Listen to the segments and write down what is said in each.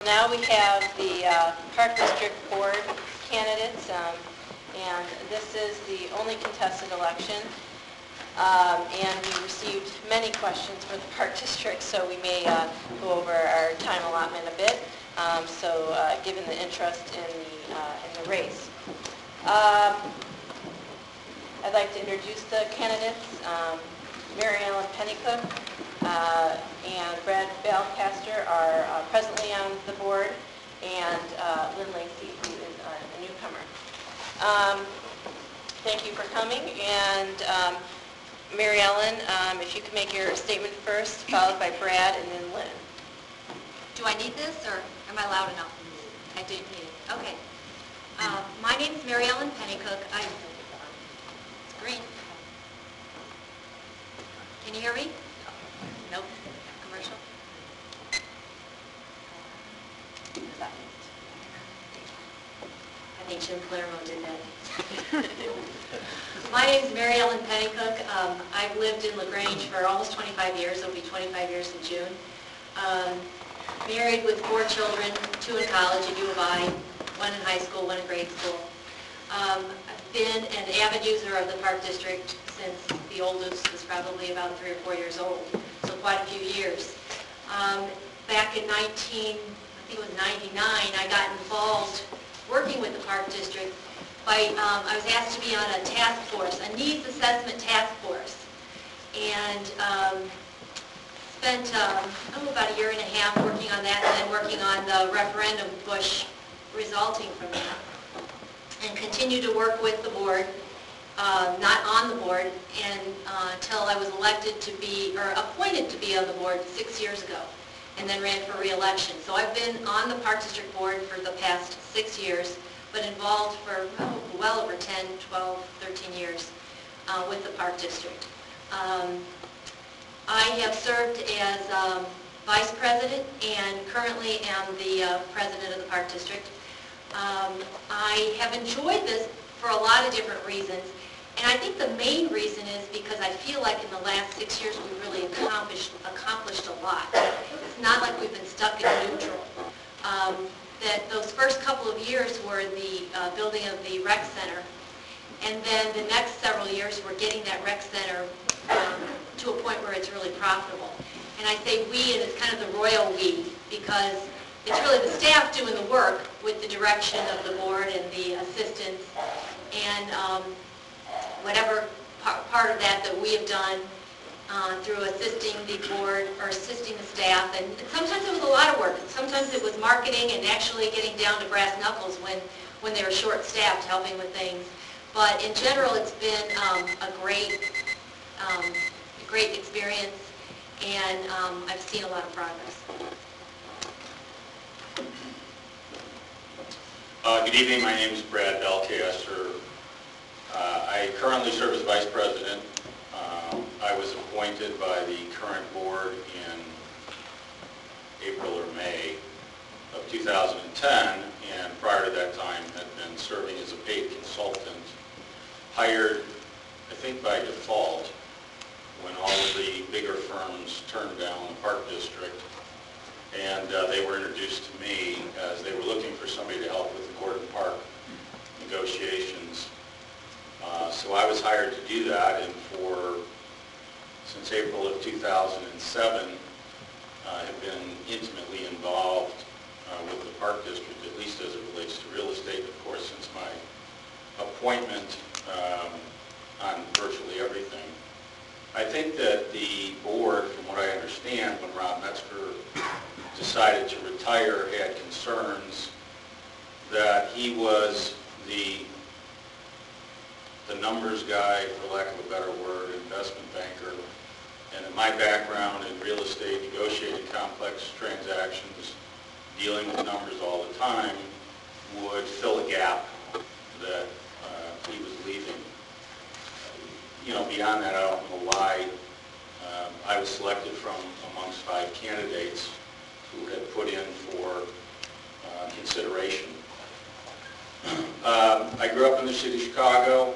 Now we have the Park District Board candidates, and this is the only contested election. And we received many questions for the Park District, so we may go over our time allotment a bit, given the interest in the race. I'd like to introduce the candidates. Mary Ellen Pennycook and Brad Balcaster are presently on the board, and Lynn Lacey, who is a newcomer. Thank you for coming, and Mary Ellen, if you could make your statement first, followed by Brad, and then Lynn. Do I need this, or am I loud enough? I do need it. Okay. My name is Mary Ellen Pennycook. It's green. Can you hear me? Nope. Commercial? I think Jim Palermo did that. My name is Mary Ellen Pennycook. I've lived in Grange for almost 25 years. It'll be 25 years in June. Married with 4 children, 2 in college at U of I, 1 in high school, 1 in grade school. I've been an avid user of the Park District since the oldest was probably about 3 or 4 years old, so quite a few years. Back in I think it was 99, I got involved working with the Park District I was asked to be on a task force, a needs assessment task force, and spent about a year and a half working on that, and then working on the referendum push resulting from that, and continued to work with the board, not on the board, and until I was elected to be, or appointed to be on the board 6 years ago, and then ran for re-election. So I've been on the Park District Board for the past 6 years, but involved for well over 10, 12, 13 years with the Park District. I have served as Vice President and currently am the President of the Park District. I have enjoyed this for a lot of different reasons, and I think the main reason is because I feel like in the last 6 years we've really accomplished a lot. It's not like we've been stuck in neutral. That those first couple of years were the building of the rec center, and then the next several years were getting that rec center to a point where it's really profitable. And I say we, and it's kind of the royal we, because it's really the staff doing the work with the direction of the board and the assistants, and whatever part of that we have done through assisting the board or assisting the staff. And sometimes it was a lot of work. Sometimes it was marketing and actually getting down to brass knuckles when they were short-staffed helping with things. But in general, it's been a great experience, and I've seen a lot of progress. Good evening. My name is Brad Balcaster. I currently serve as Vice President. I was appointed by the current board in April or May of 2010, and prior to that time had been serving as a paid consultant, hired, I think by default, when all of the bigger firms turned down the Park District, and they were introduced to me as they were looking for somebody to help with the Gordon Park negotiations. So I was hired to do that, and since April of 2007, have been intimately involved with the Park District, at least as it relates to real estate, of course, since my appointment on virtually everything. I think that the board, from what I understand, when Rob Metzger decided to retire, had concerns that he was the numbers guy, for lack of a better word, investment banker, and in my background in real estate, negotiating complex transactions, dealing with numbers all the time, would fill a gap that he was leaving. Beyond that, I don't know why I was selected from amongst 5 candidates who had put in for consideration. I grew up in the city of Chicago.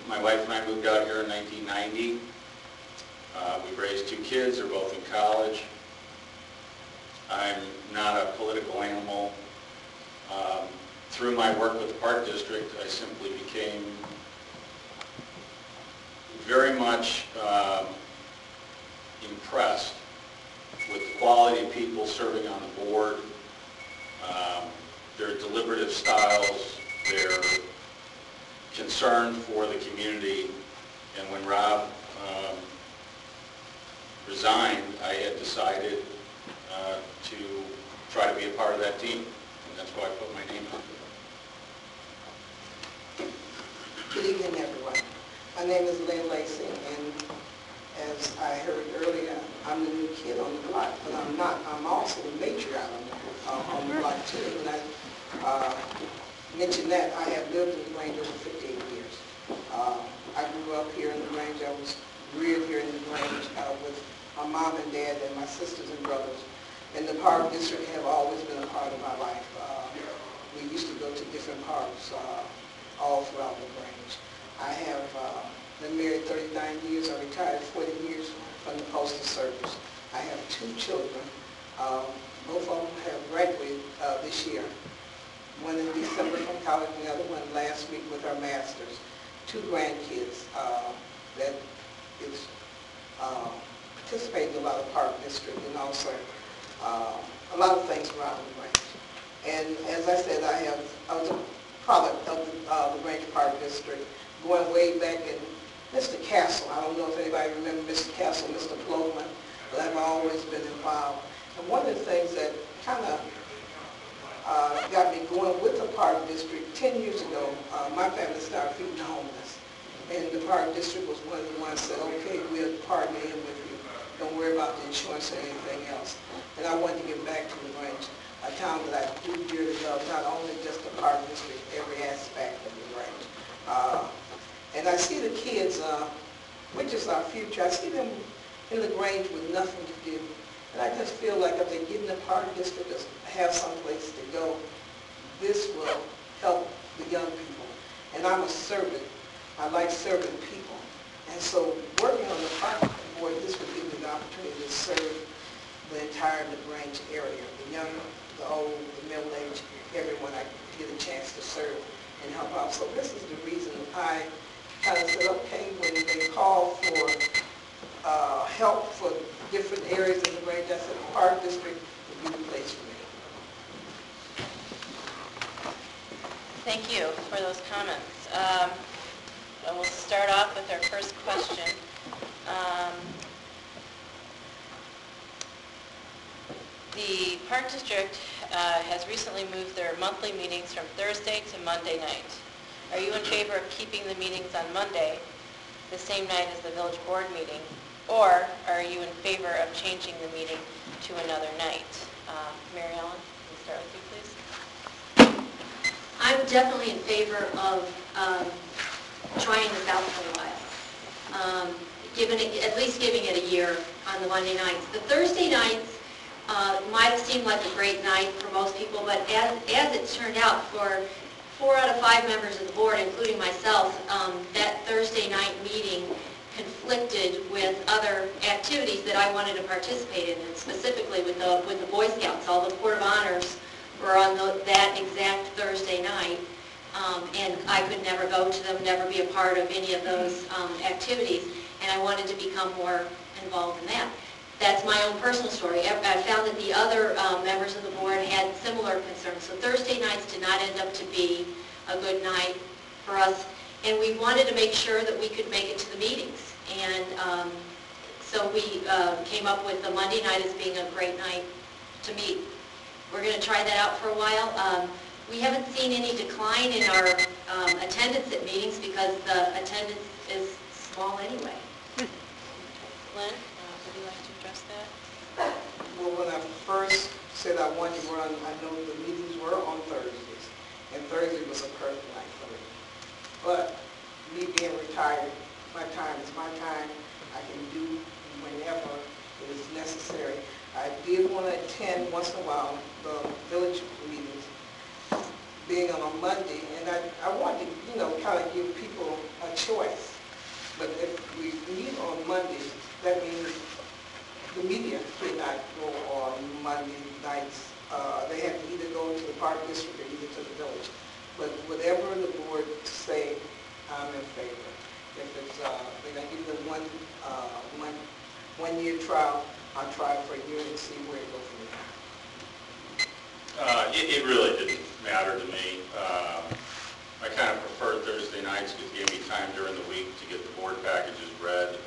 My wife and I moved out here in 1990. We raised 2 kids. They're both in college. I'm not a political animal. Through my work with the Park District, I simply became very much impressed with the quality of people serving on the board, their deliberative styles, their concern for the community. And when Rob resigned, I had decided to try to be a part of that team, and that's why I put my name on it. Good evening, everyone. My name is Lynn Lacey, and as I heard earlier, I'm the new kid on the block, but I'm not. I'm also the matriarch on the block, too. And I mentioned that I have lived in the Grange over 58 years. I grew up here in the Grange. I was reared here in the Grange with my mom and dad and my sisters and brothers. And the Park District have always been a part of my life. We used to go to different parks all throughout the Grange. I have been married 39 years. I retired 40 years from the Postal Service. I have 2 children. Both of them have graduated this year. One in December from college, and the other one last week with her master's. 2 grandkids that is participating in a lot of Park District and also a lot of things around the Grange. And as I said, I was a product of the Grange Park District going way back in Mr. Castle. I don't know if anybody remembers Mr. Castle, Mr. Plowman, but I've always been involved. And one of the things that kind of got me going with the Park District 10 years ago, my family started feeding the homeless. And the Park District was one of the ones that said, okay, we'll partner in with you. Don't worry about the insurance or anything else. And I wanted to get back to the Grange, a town that I do dearly love, not only just the Park District, every aspect of the Grange. And I see the kids, which is our future, I see them in the Grange with nothing to do. And I just feel like if they get in the Park District or have some place to go, this will help the young people. And I'm a servant. I like serving people. And so working on the Park Board, this would give me the opportunity to serve the entire LaGrange area, the young, the old, the middle-aged, everyone I get a chance to serve and help out. So this is the reason I kind of said, okay, when they call for help for different areas of the Grange, I said the Park District would be the place for me. Thank you for those comments. We'll start off with our first question. The Park District has recently moved their monthly meetings from Thursday to Monday night. Are you in favor of keeping the meetings on Monday, the same night as the village board meeting, or are you in favor of changing the meeting to another night? Mary Ellen, can we start with you, please? I'm definitely in favor of trying this out for a while. At least giving it a year on the Monday nights. The Thursday nights might have seemed like a great night for most people, but as it turned out, for 4 out of 5 members of the board, including myself, that Thursday night meeting conflicted with other activities that I wanted to participate in, and specifically with the Boy Scouts. All the Court of Honors were on that exact Thursday night, and I could never go to them, never be a part of any of those activities, and I wanted to become more involved in that. That's my own personal story. I found that the other members of the board had similar concerns. So Thursday nights did not end up to be a good night for us, and we wanted to make sure that we could make it to the meetings. And so we came up with the Monday night as being a great night to meet. We're going to try that out for a while. We haven't seen any decline in our attendance at meetings because the attendance is small anyway. Lynn, would you like to address that? Well, when I first said I wanted to run, I know the meetings were on Thursdays, and Thursday was a perfect night for me. But me being retired, my time is my time. I can do whenever it is necessary. I did want to attend once in a while the village meetings, being on a Monday, and I wanted to, kind of give people a choice. But if we meet on Mondays, that means the media could not go on Monday nights. They had to either go to the park district or either to the village. But whatever the board say, I'm in favor. If it's, they're going to give them one-year trial, I'll try it for a year and see where it goes from there. It really didn't matter to me. I kind of preferred Thursday nights because it gave me time during the week to get the board packages read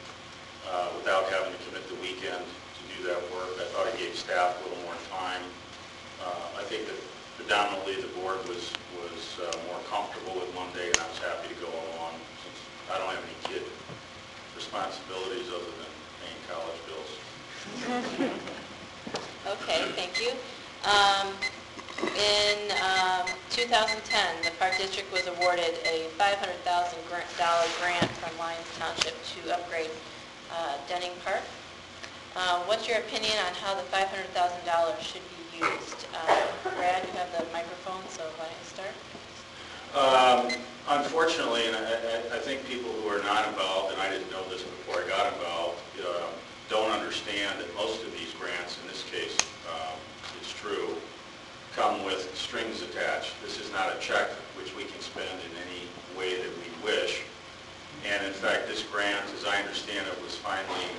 without having to commit the weekend to do that work. I thought it gave staff a little more time. I think that predominantly the board was more comfortable with Monday, and I was happy to go along since I don't have any kid responsibilities other than paying college bills. Okay, thank you. In 2010, the Park District was awarded a $500,000 grant from Lyons Township to upgrade Denning Park. What's your opinion on how the $500,000 should be used? Brad, you have the microphone, so why don't you start? Unfortunately, and I think people who are not involved, and I didn't know this before I got involved, don't understand that most of these grants, in this case, it's true, come with strings attached. This is not a check which we can spend in any way that we wish. And in fact, this grant, as I understand it, was finally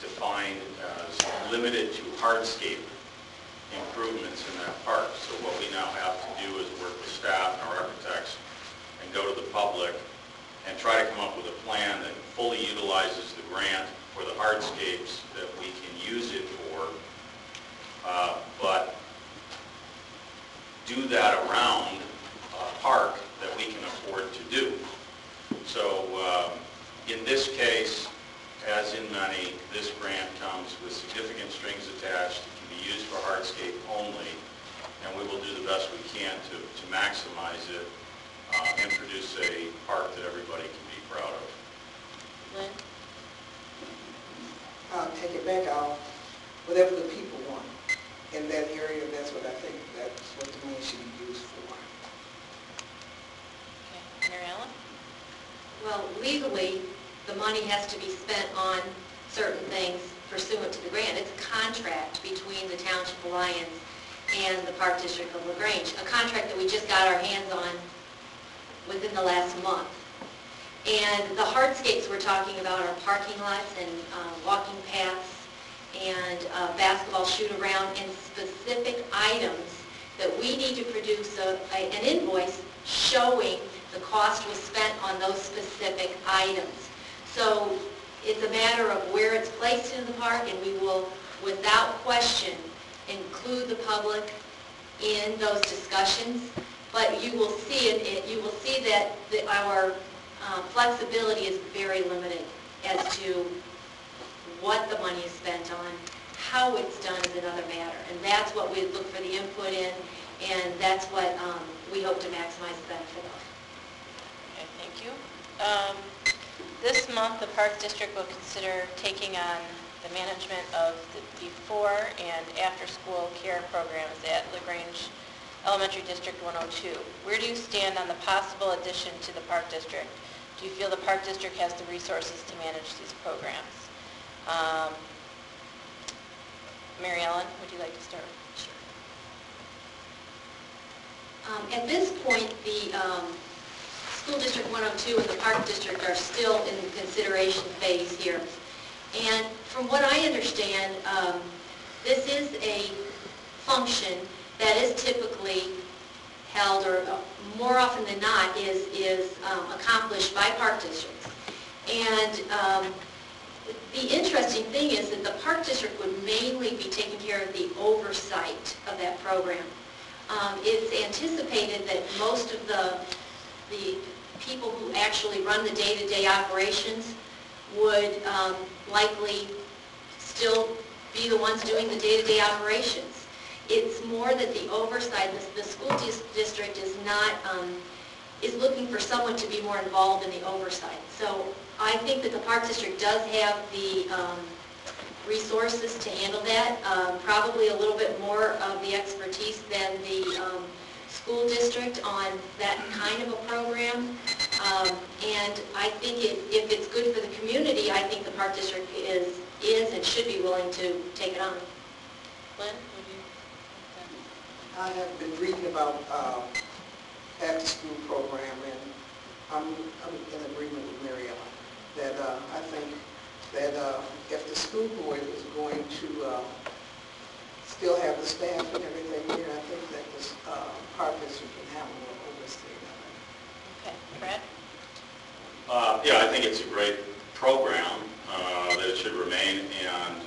defined as limited to hardscape improvements in that park. So what we now have to do is work with staff and our architects and go to the public and try to come up with a plan that fully utilizes the grant for the hardscapes that we can use it for, but do that around a park that we can afford to do. So in this case, as in many, this grant comes with significant strings attached. It can be used for hardscape only, and we will do the best we can to maximize it and produce a park that everybody can be proud of. Lynn? I'll take it back. Whatever the people want in that area, that's what I think, that's what the money should be used for. Okay. Mary Ellen? Well, legally, the money has to be spent on certain things pursuant to the grant. It's a contract between the Township of Lyons and the Park District of LaGrange, a contract that we just got our hands on within the last month. And the hardscapes we're talking about are parking lots and walking paths and basketball shoot-around and specific items that we need to produce an invoice showing the cost was spent on those specific items. So it's a matter of where it's placed in the park, and we will, without question, include the public in those discussions. But you will see you will see that our flexibility is very limited as to what the money is spent on. How it's done is another matter, and that's what we look for the input in, and that's what we hope to maximize the benefit of. Okay, thank you. This month, the Park District will consider taking on the management of the before and after-school care programs at LaGrange Elementary District 102. Where do you stand on the possible addition to the Park District? Do you feel the Park District has the resources to manage these programs? Mary Ellen, would you like to start? Sure. At this point, the School District 102 and the Park District are still in the consideration phase here. And from what I understand, this is a function that is typically held, or more often than not, is accomplished by park districts. And the interesting thing is that the Park District would mainly be taking care of the oversight of that program. It's anticipated that most of the people who actually run the day-to-day operations would likely still be the ones doing the day-to-day operations. It's more that the oversight, the school district is not, is looking for someone to be more involved in the oversight. So I think that the Park District does have the resources to handle that, probably a little bit more of the expertise than the school district on that kind of a program. And I think if it's good for the community, I think the Park District is and should be willing to take it on. Lynn, would you? I have been reading about after-school program, and I'm in agreement with Mary Ellen that I think that if the school board is going to still have the staff and everything here, I think that this Park District can have more oversight of it. Okay, Brad? Yeah, I think it's a great program, that it should remain, and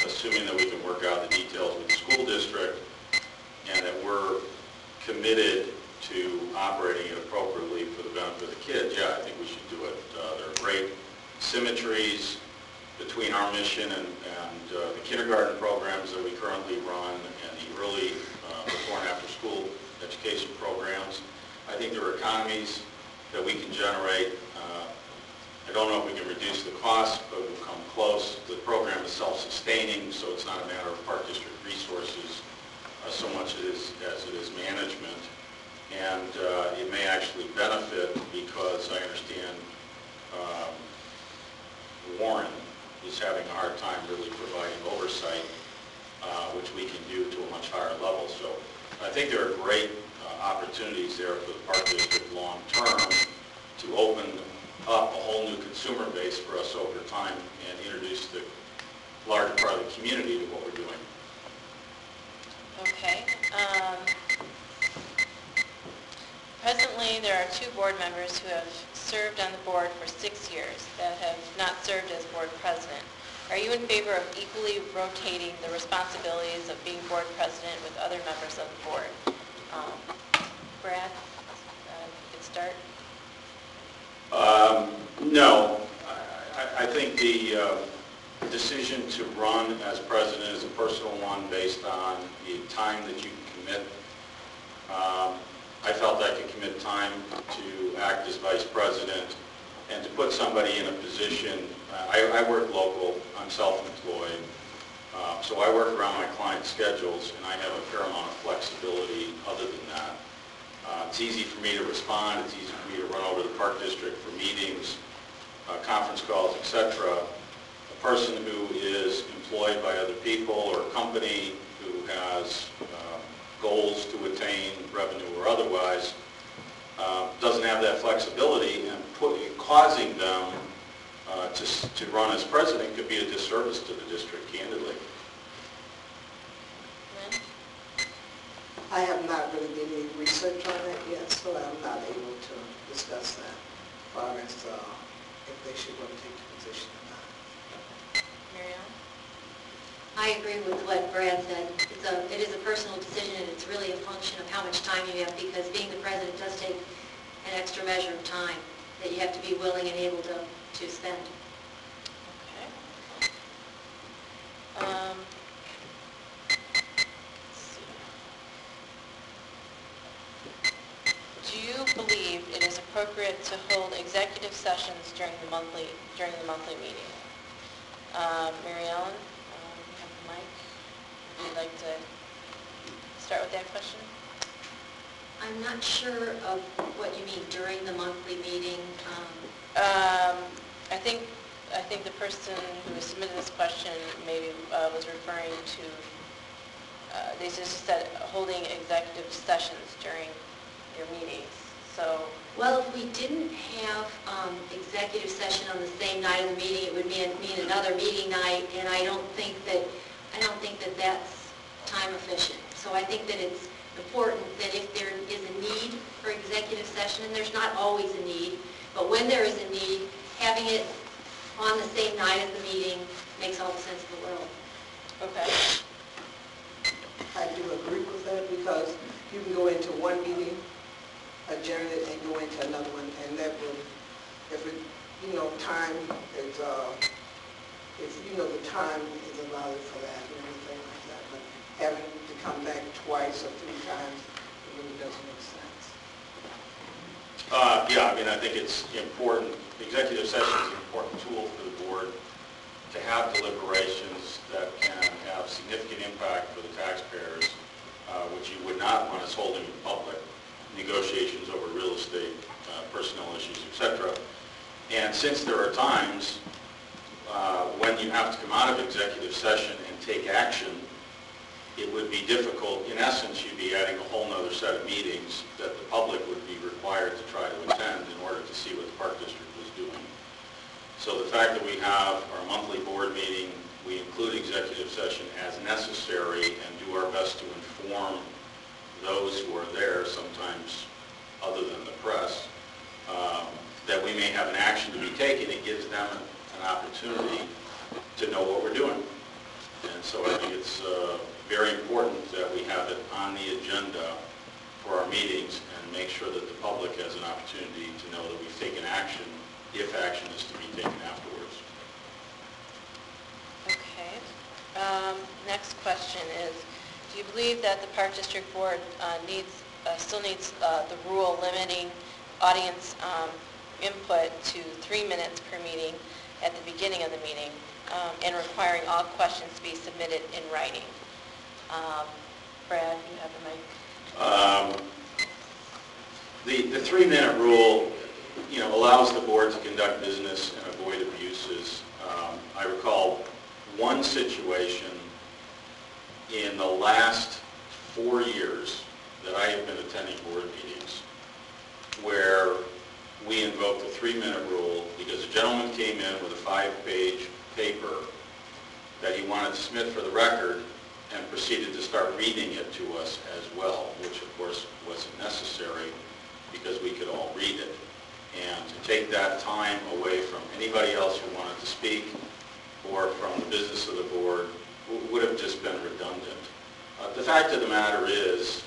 assuming that we can work out the details with the school district and that we're committed to operating it appropriately for the benefit of the kids, yeah, I think we should do it. There are great symmetries between our mission and the kindergarten programs that we currently run and the early before and after school education programs. I think there are economies that we can generate. I don't know if we can reduce the cost, but we'll come close. The program is self-sustaining, so it's not a matter of Park District resources so much as it is management. And it may actually benefit because I understand Warren is having a hard time really providing oversight, which we can do to a much higher level. So I think there are great opportunities there for the Park District long term to open up a whole new consumer base for us over time and introduce the larger part of the community to what we're doing. Okay. Presently, there are 2 board members who have served on the board for 6 years that have not served as board president. Are you in favor of equally rotating the responsibilities of being board president with other members of the board? Brad, you could start. No. I think the decision to run as president is a personal one based on the time that you can commit. I felt I could commit time to act as vice president and to put somebody in a position. I work local, I'm self-employed, so I work around my clients' schedules and I have a fair amount of flexibility other than that. It's easy for me to respond, it's easy for me to run over the Park District for meetings, conference calls, etc. A person who is employed by other people or a company who has goals to attain, revenue or otherwise, doesn't have that flexibility, and causing them to run as president could be a disservice to the district, candidly. Lynn? I have not really did any research on that yet, so I'm not able to discuss that as far as if they should rotate the position or not. Mary Ellen? I agree with what Brad said. It is a personal decision, and it's really a function of how much time you have, because being the president does take an extra measure of time that you have to be willing and able to spend. Okay. Let's see. Do you believe it is appropriate to hold executive sessions during the monthly meeting? Mary Ellen, you have the mic. Would you like to start with that question? I'm not sure of what you mean during the monthly meeting. I think the person who submitted this question maybe was referring to, they just said holding executive sessions during your meetings. So, well, if we didn't have executive session on the same night of the meeting, it would mean another meeting night, and I don't think that that's time efficient. So I think that it's important that if there is a need for executive session, and there's not always a need, but when there is a need, having it on the same night as the meeting makes all the sense in the world. okay. I do agree with that, because you can go into one meeting, adjourn it, and go into another one, and that will, if it, time is, if the time is allowed for that and everything like that, but having to come back twice or 3 times, it really doesn't make sense. Yeah, I think it's important. Executive session is an important tool for the board to have deliberations that can have significant impact for the taxpayers, which you would not want us holding in public. Negotiations over real estate since there are times when you have to come out of executive session and take action, it would be difficult. In essence, you'd be adding a whole nother set of meetings that the public would be required to try to attend in order to see what the Park District was doing. So the fact that we have our monthly board meeting, we include executive session as necessary and do our best to inform those who are there, sometimes other than the press, that we may have an action to be taken. It gives them an opportunity to know what we're doing. And so I think it's very important that we have it on the agenda for our meetings and make sure that the public has an opportunity to know that we've taken action, if action is to be taken afterwards. Okay. Next question is, do you believe that the Park District Board still needs the rule limiting audience input to 3 minutes per meeting at the beginning of the meeting and requiring all questions to be submitted in writing? Brad, you have the mic. The 3-minute rule, allows the board to conduct business and avoid abuses. I recall one situation in the last 4 years that I have been attending board meetings where we invoked the 3-minute rule because a gentleman came in with a 5-page paper that he wanted to submit for the record and proceeded to start reading it to us as well, which of course wasn't necessary because we could all read it. And to take that time away from anybody else who wanted to speak or from the business of the board would have just been redundant. The fact of the matter is,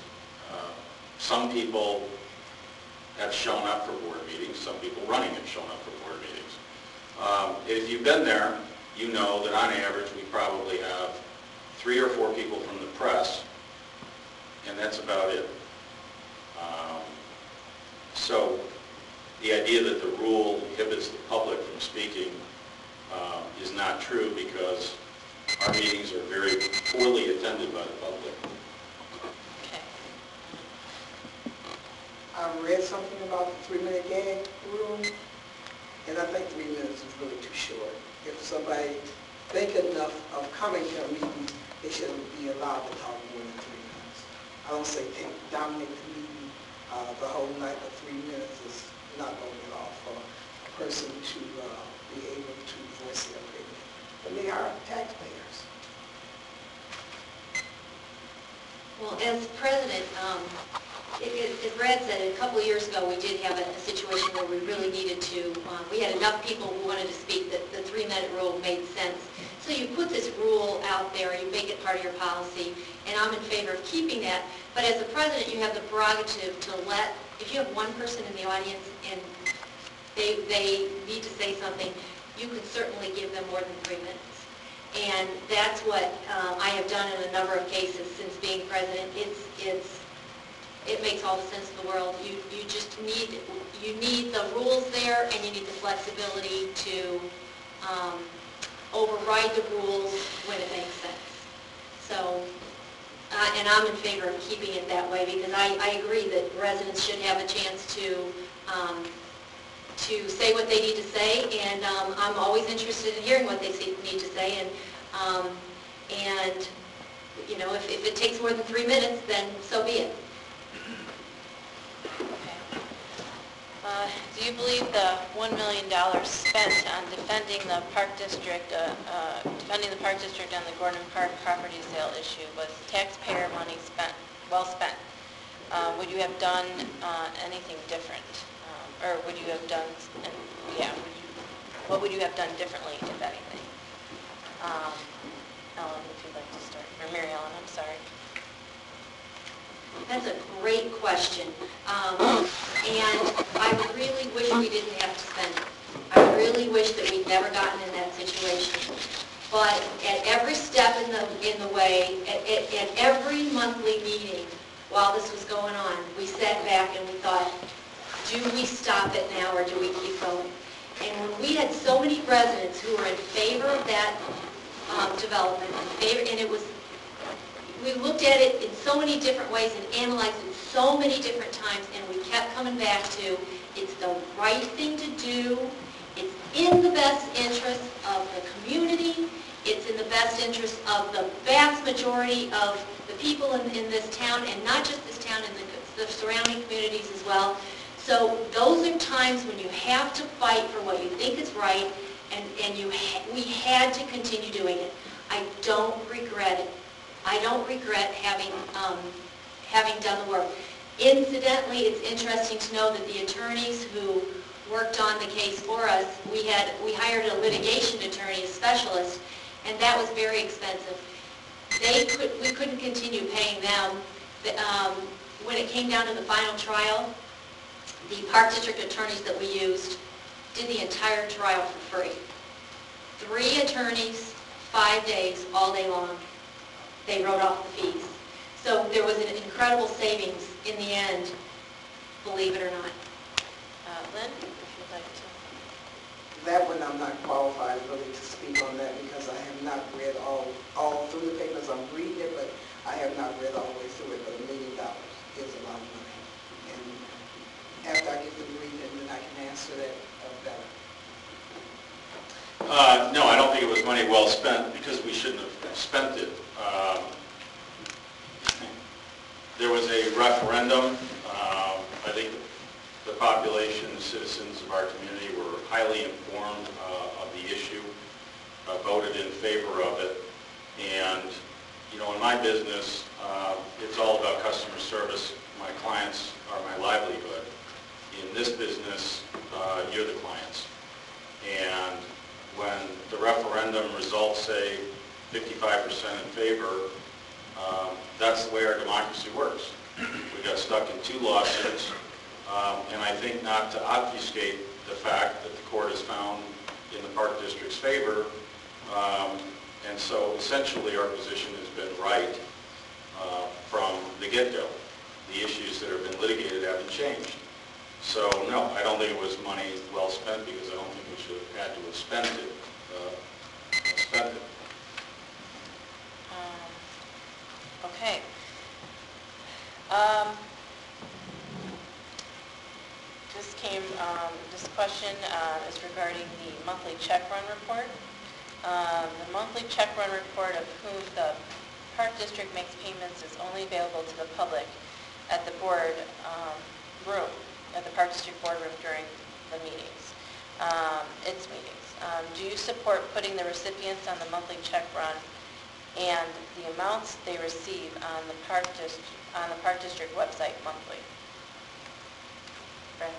some people have shown up for board meetings, some people running have shown up for board meetings. If you've been there, you know that on average we probably have 3 or 4 people from the press, and that's about it. So the idea that the rule inhibits the public from speaking is not true because our meetings are very poorly attended by the public. Okay. I read something about the 3-minute gag rule, and I think 3 minutes is really too short. If somebody think enough of coming to a meeting, they shouldn't be allowed to talk more than 3 minutes. I don't say dominate the meeting the whole night, but 3 minutes is not long at all for a person to be able to voice their opinion. But they are taxpayers. Well, as president, as Brad said, a couple of years ago, we did have a situation where we really needed to, we had enough people who wanted to speak that the 3-minute rule made sense. So you put this rule out there, you make it part of your policy, and I'm in favor of keeping that. But as a president, you have the prerogative to let, if you have one person in the audience and they need to say something, you could certainly give them more than 3 minutes. And that's what I have done in a number of cases since being president. It makes all the sense in the world. You just need the rules there, and you need the flexibility to override the rules when it makes sense. So, and I'm in favor of keeping it that way because I agree that residents should have a chance to say what they need to say, and I'm always interested in hearing what they need to say, and if it takes more than 3 minutes, then so be it. Do you believe the $1 million spent on defending the Park District on the Gordon Park property sale issue was taxpayer money well spent? Would you have done anything different? Or would you have done, what would you have done differently, if anything? Ellen, if you'd like to start, or Mary Ellen, I'm sorry. That's a great question. And I really wish we didn't have to spend it. I really wish that we'd never gotten in that situation. But at every step in the way, at every monthly meeting while this was going on, we sat back and we thought, do we stop it now or do we keep going? And when we had so many residents who were in favor of that development, and it was, we looked at it in so many different ways and analyzed it so many different times, and we kept coming back to, it's the right thing to do, it's in the best interest of the community. It's in the best interest of the vast majority of the people in this town, and not just this town, in the surrounding communities as well. So those are times when you have to fight for what you think is right, and we had to continue doing it. I don't regret it. I don't regret having done the work. Incidentally, it's interesting to know that the attorneys who worked on the case for us, we hired a litigation attorney, a specialist, and that was very expensive. We couldn't continue paying them. When it came down to the final trial, the Park District attorneys that we used did the entire trial for free. 3 attorneys, 5 days, all day long. They wrote off the fees. So there was an incredible savings in the end, believe it or not. Lynn, if you'd like to. That one I'm not qualified really to speak on that because I have not read all through the papers. I'm reading it, but I have not read all the way through it. But $1 million is a lot of money. And after I get through reading it, then I can answer that better. No, I don't think it was money well spent because we shouldn't have spent it. There was a referendum. I think the population, the citizens of our community were highly informed of the issue, voted in favor of it. And, you know, in my business, it's all about customer service. My clients are my livelihood. In this business, you're the clients. And when the referendum results say 55% in favor, that's the way our democracy works. We got stuck in 2 lawsuits, and I think not to obfuscate the fact that the court has found in the Park District's favor, and so essentially our position has been right from the get-go. The issues that have been litigated haven't changed. So no, I don't think it was money well spent because I don't think we should have had to have spent it. Okay. This question is regarding the monthly check run report. The monthly check run report of whom the Park District makes payments is only available to the public at the board room, at the Park District board room during the meetings, its meetings. Do you support putting the recipients on the monthly check run and the amounts they receive on the Park District website monthly? Brad?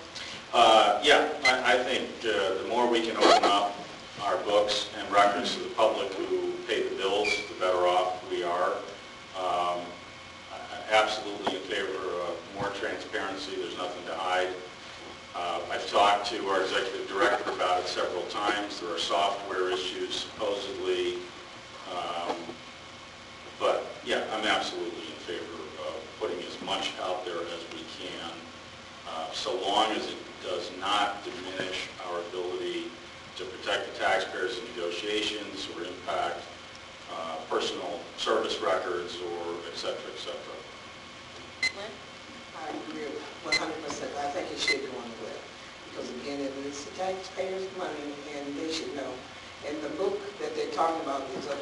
Yeah, I think the more we can open up our books and records to the public who pay the bills, the better off we are. I'm absolutely in favor of more transparency. There's nothing to hide. I've talked to our executive director about it several times. There are software issues supposedly. But yeah, I'm absolutely in favor of putting as much out there as we can, so long as it does not diminish our ability to protect the taxpayers in negotiations or impact personal service records or et cetera, et cetera. Lynn? I agree 100%. I think it should go on the web because, again, it is the taxpayers' money and they should know. And the book that they're talking about is a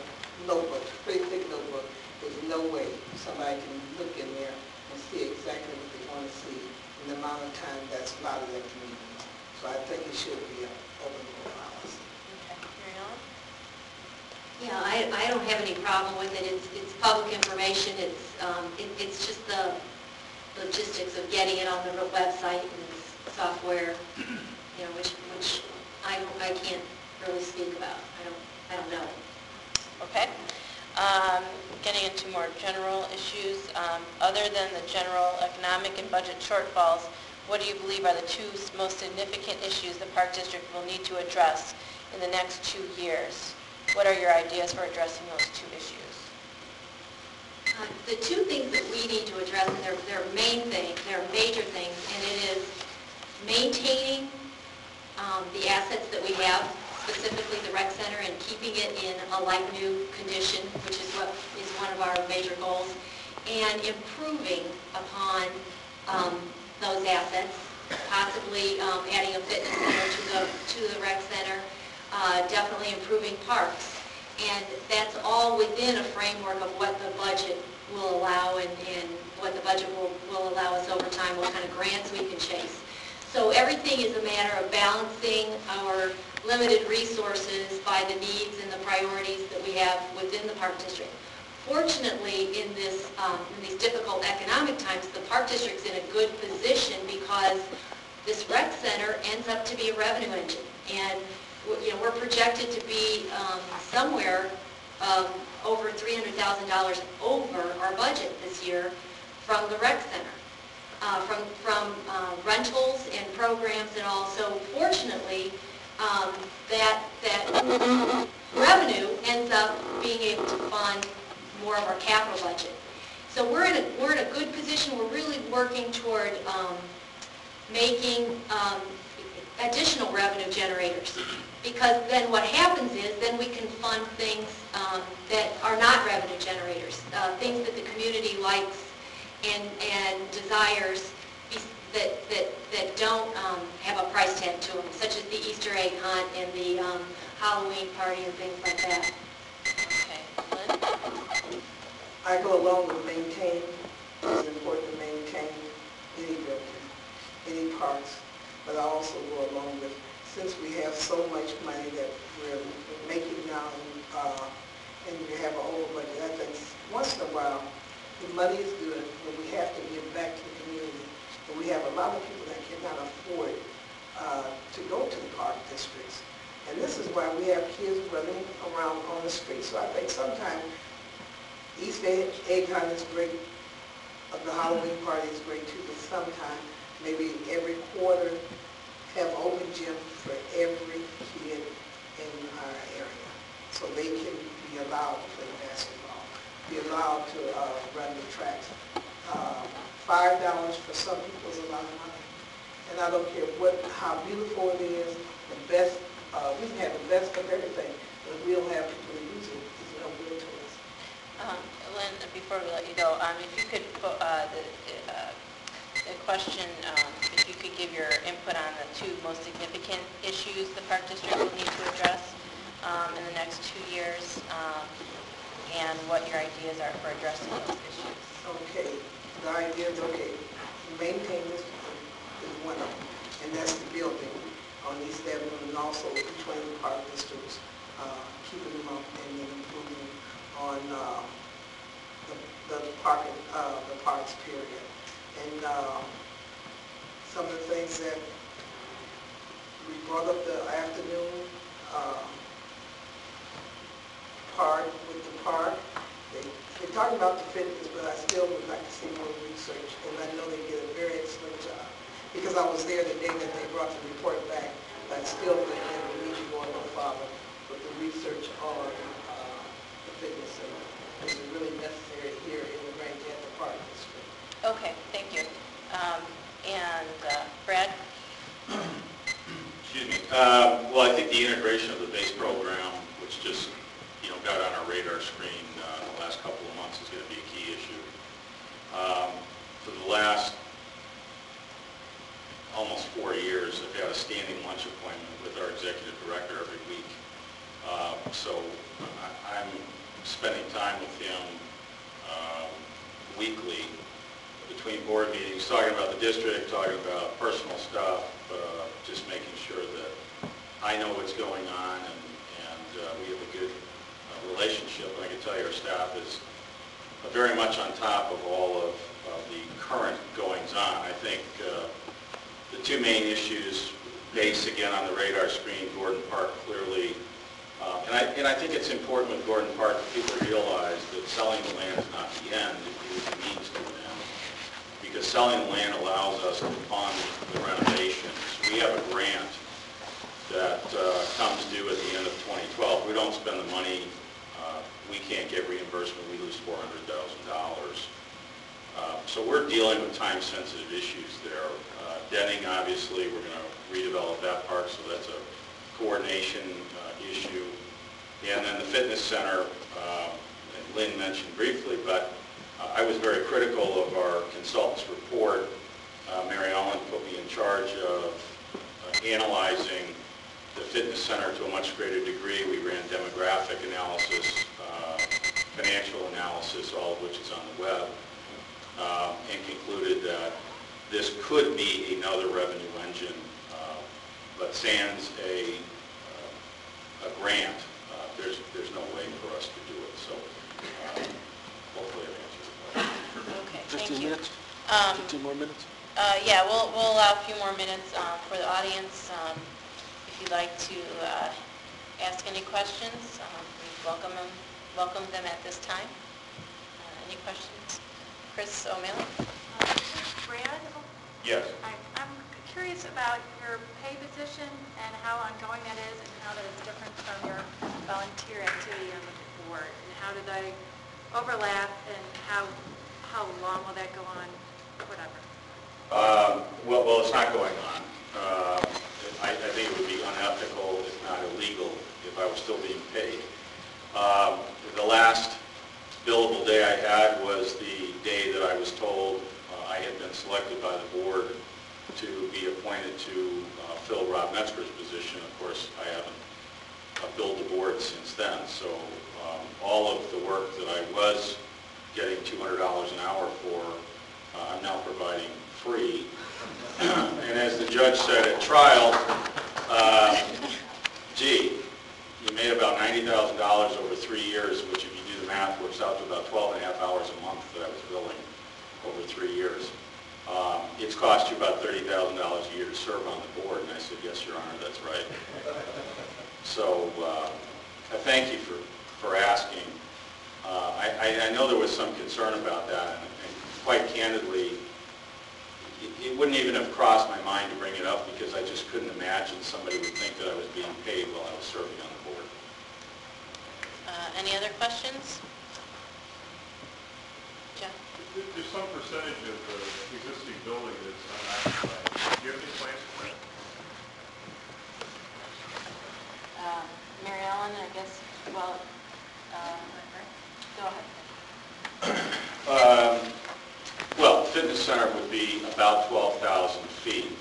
notebook, pretty thick notebook. There's no way somebody can look in there and see exactly what they want to see in the amount of time that's allotted in the meeting. So I think it should be an open book policy. Okay. Mary Ellen? Yeah, I don't have any problem with it. It's public information. It's just the logistics of getting it on the website and software, you know, which I can't really speak about. I don't know. Okay. Getting into more general issues, other than the general economic and budget shortfalls, what do you believe are the 2 most significant issues the Park District will need to address in the next 2 years? What are your ideas for addressing those 2 issues? The 2 things that we need to address, and they're main things, they're major things, and it is maintaining the assets that we have, specifically the rec center, and keeping it in a like-new condition, which is what is one of our major goals, and improving upon those assets possibly adding a fitness center to the rec center, definitely improving parks. And that's all within a framework of what the budget will allow and what the budget will allow us over time, what kind of grants we can chase. So everything is a matter of balancing our limited resources by the needs and the priorities that we have within the Park District. Fortunately, in these difficult economic times, the Park District's in a good position because this rec center ends up to be a revenue engine. And we're projected to be somewhere over $300,000 over our budget this year from the rec center, from rentals and programs and all. So fortunately, that revenue ends up being able to fund more of our capital budget. So we're in a good position. We're really working toward making additional revenue generators, because then what happens is then we can fund things that are not revenue generators, things that the community likes and desires that don't have a price tag to them, such as the Easter egg hunt and the Halloween party and things like that. Okay. Lynn? I go along with maintain. It's important to maintain any building, any parks, but I also go along with, since we have so much money that we're making now and we have an old budget, I think once in a while the money is good, but we have to give back to the community. But we have a lot of people that cannot afford to go to the park districts. And this is why we have kids running around on the street. So I think sometimes Easter egg hunt is great, the Halloween party is great too, but sometimes maybe every quarter have open gym for every kid in our area. So they can be allowed to play basketball, be allowed to run the tracks. $5 for some people is a lot of money. And I don't care how beautiful it is, the best, we can have the best of everything, but if we don't have people to use it, it's no good to us. Lynn, before we let you go, if you could, the question, if you could give your input on the two most significant issues the Park District will need to address in the next 2 years, and what your ideas are for addressing those issues. Okay, the idea is, okay, maintain this is one of them, and that's the building on East Avenue and also between the park districts, keeping them up and then improving on the parks period. And some of the things that we brought up the afternoon part with the park, they talk about the fitness, but I still would like to see more research, and I know they did a very excellent job. Because I was there the day that they brought the report back, but I still think that we need to go a little farther with the research on the fitness center. This is really necessary here in the Grange at the Park District. Okay, thank you. Brad? Excuse me. Well, I think the integration of the base program, which just got on our radar screen the last couple of months, is going to be a key issue. For the last almost 4 years, I've had a standing lunch appointment with our executive director every week. So I'm spending time with him weekly between board meetings, talking about the district, talking about personal stuff, just making sure that I know what's going on, and we have a good relationship. And I can tell you our staff is very much on top of all of the current goings-on. I think the two main issues, base again on the radar screen, Gordon Park clearly, and I think it's important with Gordon Park that people realize that selling the land is not the end, it is a means to an end. Because selling the land allows us to fund the renovations. We have a grant that comes due at the end of 2012. If we don't spend the money, we can't get reimbursement. We lose $400,000. So we're dealing with time-sensitive issues there. Denning, obviously, we're going to redevelop that park, so that's a coordination issue. And then the fitness center, Lynn mentioned briefly, but I was very critical of our consultant's report. Mary Ellen put me in charge center to a much greater degree. We ran demographic analysis, financial analysis, all of which is on the web, and concluded that this could be another revenue engine, but sans a grant, there's no way for us to do it. So hopefully I've answered the question. Okay, thank 15 you. minutes? 15 more minutes? Yeah, we'll allow a few more minutes for the audience. If you'd like to ask any questions, we welcome them at this time. Any questions? Chris O'Malley? Brad, Yes. I'm curious about your pay position and how ongoing that is and how that is different from your volunteer activity on the board. And how do they overlap and how long will that go on, whatever? Well, it's not going on. I think it would be unethical, if not illegal, if I was still being paid. The last billable day I had was the day that I was told I had been selected by the board to be appointed to fill Rob Metzger's position. Of course, I haven't billed the board since then, so all of the work that I was getting $200 an hour for, I'm now providing free. And as the judge said at trial, gee, you made about $90,000 over 3 years, which if you do the math works out to about 12 and a half hours a month that I was billing over 3 years. It's cost you about $30,000 a year to serve on the board. And I said, yes, Your Honor, that's right. So I thank you for asking. I know there was some concern about that, and quite candidly, it wouldn't even have crossed my mind to bring it up because I just couldn't imagine somebody would think that I was being paid while I was serving on the board. Any other questions? Jeff? There's some percentage of the existing building that's unoccupied. Do you have any plans for that? Mary Ellen, I guess, well, go ahead. Well, the fitness center would be about 12,000 feet.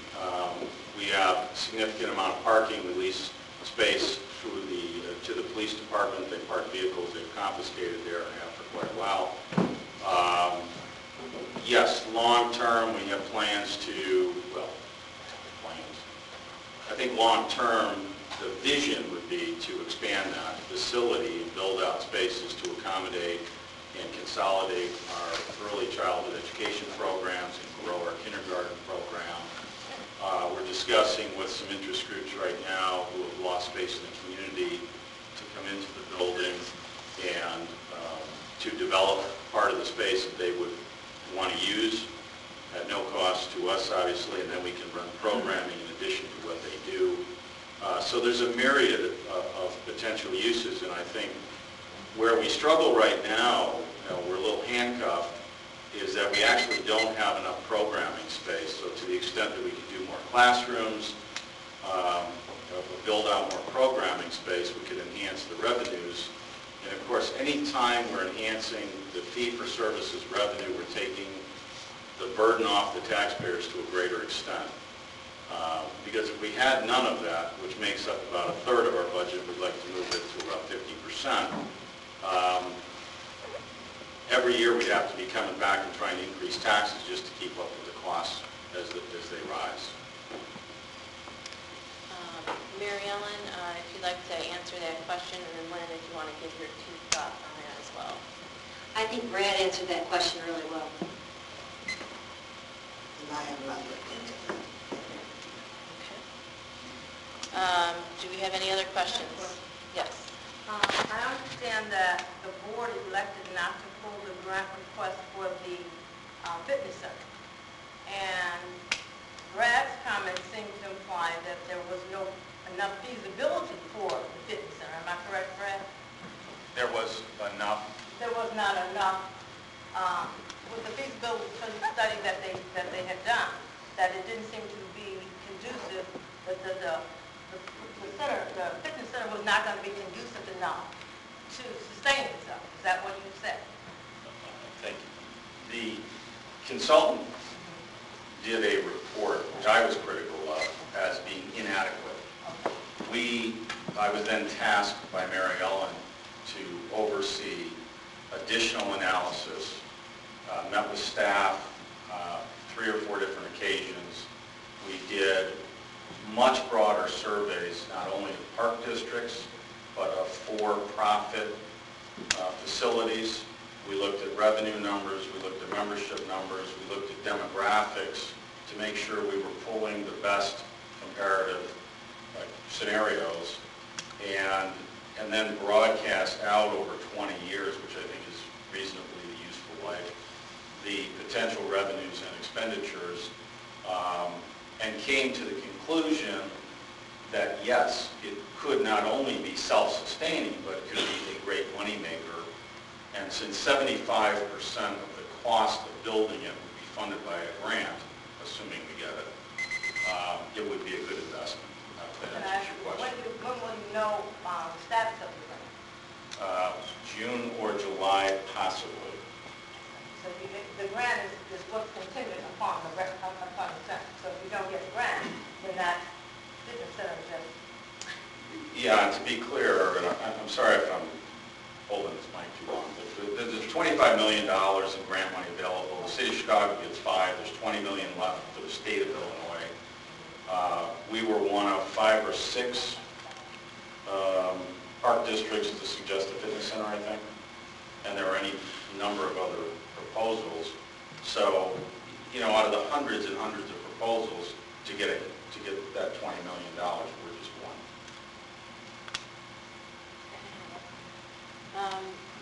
We have a significant amount of parking. We lease space to the police department. They park vehicles they've confiscated there and have for quite a while. Yes, long term we have plans to, I think long term the vision would be to expand that facility and build out spaces to accommodate and consolidate our early childhood education programs and grow our kindergarten program. We're discussing with some interest groups right now who have lost space in the community to come into the building and to develop part of the space that they would want to use at no cost to us, obviously, and then we can run programming in addition to what they do. So there's a myriad of potential uses, and I think where we struggle right now, we're a little handcuffed, is that we actually don't have enough programming space. So to the extent that we could do more classrooms, build out more programming space, we could enhance the revenues. And of course, any time we're enhancing the fee-for-services revenue, we're taking the burden off the taxpayers to a greater extent. Because if we had none of that, which makes up about a third of our budget, we'd like to move it to about 50%. Every year we'd have to be coming back and trying to increase taxes just to keep up with the costs as they rise. Mary Ellen, if you'd like to answer that question, and then Lynn, if you want to give your two thoughts on that as well. I think Brad answered that question really well. And I have not looked into that. Okay. Do we have any other questions? Yes. I understand that the board elected not to pull the grant request for the fitness center. And Brad's comments seem to imply that there was no enough feasibility for the fitness center. Am I correct, Brad? There was enough. There was not enough with the feasibility study that they had done, that it didn't seem to be conducive, that the fitness center was not going to be conducive enough to sustain itself. Is that what you said? Thank you. The consultant did a report, which I was critical of, as being inadequate. We I was then tasked by Mary Ellen to oversee additional analysis, met with staff 3 or 4 different occasions. We did much broader surveys, not only of park districts, but of for-profit facilities. We looked at revenue numbers, we looked at membership numbers, we looked at demographics to make sure we were pulling the best comparative scenarios, and then broadcast out over 20 years, which I think is reasonably useful life, the potential revenues and expenditures, and came to the conclusion that yes, it could not only be self-sustaining, but it could be a great moneymaker. And since 75% of the cost of building it would be funded by a grant, assuming we get it, it would be a good investment. That Can I answers ask your you, question. when will you know the status of the grant? June or July, possibly. So the grant is what's contingent upon the center. So if you don't get the grant, then that fitness center is just... Yeah, to be clear, and I'm sorry if I'm holding this mic too long, but there's $25 million in grant money available. The city of Chicago gets $5 million. There's $20 million left for the state of Illinois. We were one of 5 or 6 park districts to suggest a fitness center, I think, and there are any number of other proposals. So, you know, out of the hundreds and hundreds of proposals, to get that $20 million, we're just one.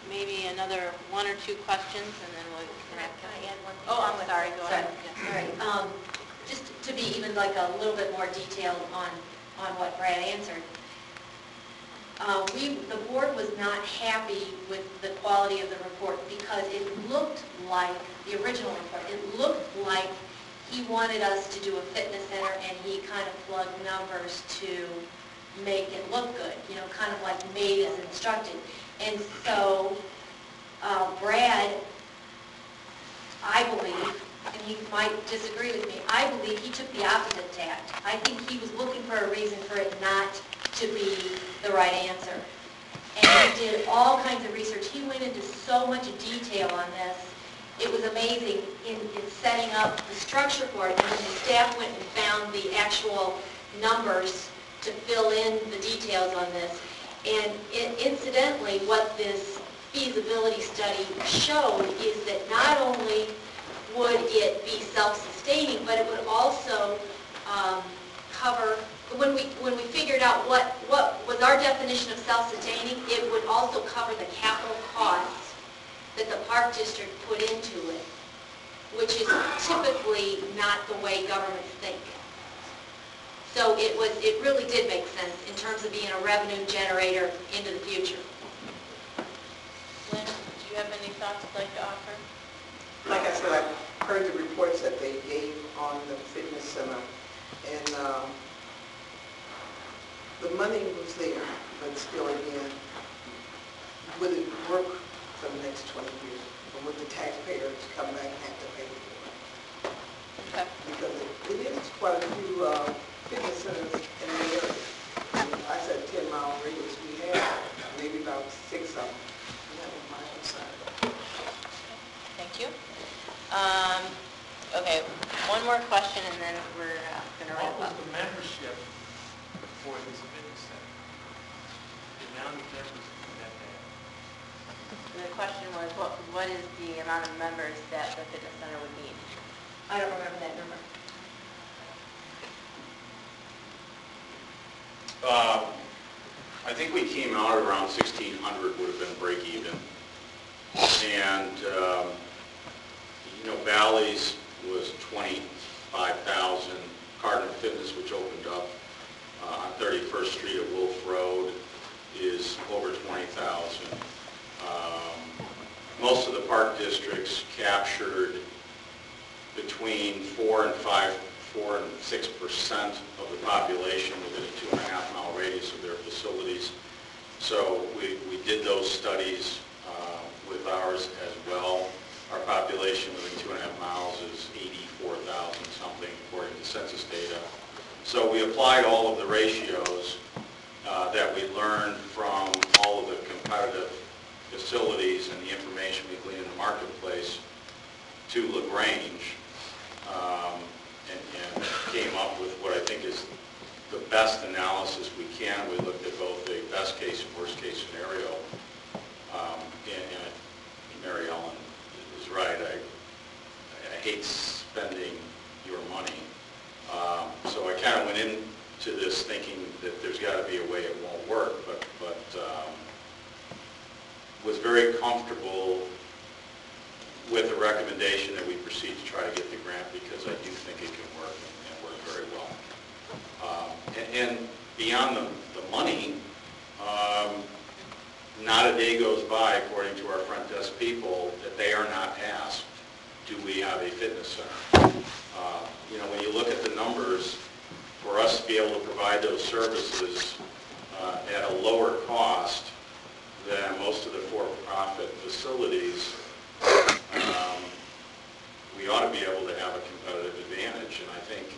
Maybe another 1 or 2 questions, and then we'll... Can I add one thing? Oh, I'm sorry, go ahead. Sorry. All right. Just to be even like a little bit more detailed on what Brad answered. The board was not happy with the quality of the report because it looked like, the original report, it looked like he wanted us to do a fitness center and he kind of plugged numbers to make it look good, you know, kind of like made as instructed. And so Brad, I believe, and he might disagree with me, I believe he took the opposite tact. I think he was looking for a reason for it not to be the right answer. And he did all kinds of research. He went into so much detail on this. It was amazing in setting up the structure for it. And then the staff went and found the actual numbers to fill in the details on this. And incidentally, what this feasibility study showed is that not only would it be self-sustaining, but it would also cover, when we figured out what was our definition of self-sustaining, it would also cover the capital costs that the park district put into it, which is typically not the way governments think. So it really did make sense in terms of being a revenue generator into the future. Lynn, do you have any thoughts you'd like to offer? Like I said, I heard the reports that they gave on the fitness center, and the money was there, but still again, would it work for the next 20 years? Or would the taxpayers come back and have to pay for it? Okay. Because it is quite a few fitness centers in the area. I said 10-mile radius. We have maybe about 6 of them. We have on my own side. Thank you. Okay, one more question, and then we're going to wrap What up. was the membership for this fitness center? The amount of members that they have? The question was, what is the amount of members that the fitness center would need? I don't remember that number. I think we came out at around 1,600 would have been break even. And, you know, Bally's was 25,000. Cardinal Fitness, which opened up on 31st Street at Wolf Road, is over 20,000. Most of the park districts captured between 4 and 6% of the population within a 2.5-mile radius of their facilities. So we did those studies with ours as well. Our population within 2.5 miles is 84,000 something according to census data. So we applied all of the ratios that we learned from all of the competitive facilities and the information we gleaned in the marketplace to Grange, and came up with what I think is the best analysis we can. We looked at both a best case and worst case scenario. And Mary Ellen is right. I hate spending your money. So I kind of went into this thinking that there's got to be a way it won't work, but was very comfortable with the recommendation that we proceed to try to get the grant, because I do think it can work and work very well. And beyond the money, not a day goes by, according to our front desk people, that they are not asked, do we have a fitness center? You know, when you look at the numbers, for us to be able to provide those services at a lower cost than most of the for-profit facilities, we ought to be able to have a competitive advantage. And I think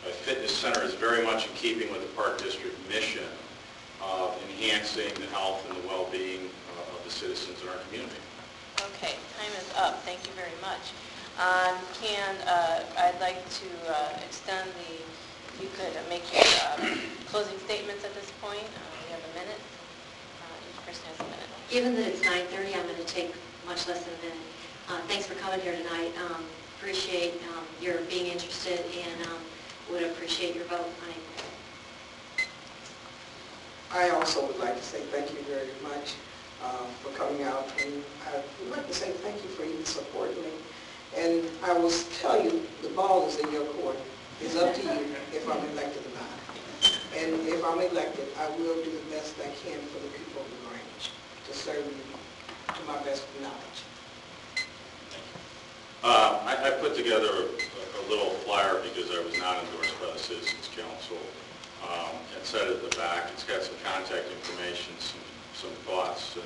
a fitness center is very much in keeping with the Park District mission of enhancing the health and the well-being of the citizens in our community. Okay, time is up. Thank you very much. I'd like to extend if you could make your closing statements at this point. We have a minute. Each person has a minute. Given that it's 9:30, I'm going to take much less than a minute. Thanks for coming here tonight. Appreciate your being interested, and would appreciate your vote. I also would like to say thank you very much for coming out, and I would like to say thank you for even supporting me. And I will tell you, the ball is in your court. It's up to you if I'm elected or not. And if I'm elected, I will do the best I can for the people of Grange to serve you to my best knowledge. I put together a little flyer because I was not endorsed by the Citizens Council, and set it at the back. It's got some contact information, some thoughts, and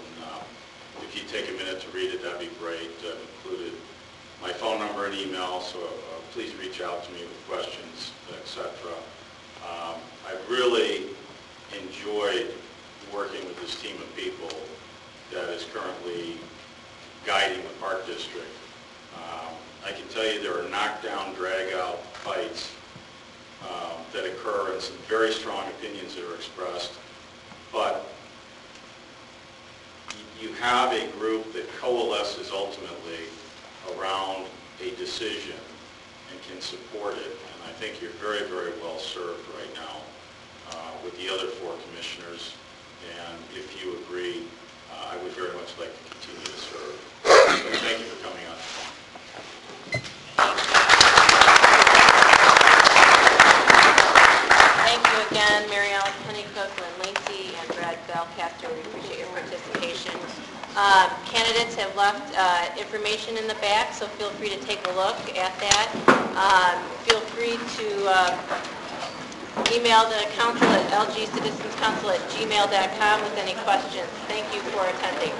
if you take a minute to read it, that'd be great. I've included my phone number and email, so please reach out to me with questions, etc. I really enjoyed working with this team of people that is currently guiding the Park District. I can tell you there are knockdown, drag-out fights that occur, and some very strong opinions that are expressed, but you have a group that coalesces ultimately around a decision and can support it, and I think you're very, very well served right now with the other 4 commissioners, and if you agree, I would very much like to continue to serve. So thank you for coming on. Thank you again, Mary Ellen Pennycook, Lynn Lacey, and Brad Belcaster. We appreciate your participation. Candidates have left information in the back, so feel free to take a look at that. Feel free to email the council at lgcitizenscouncil@gmail.com with any questions. Thank you for attending.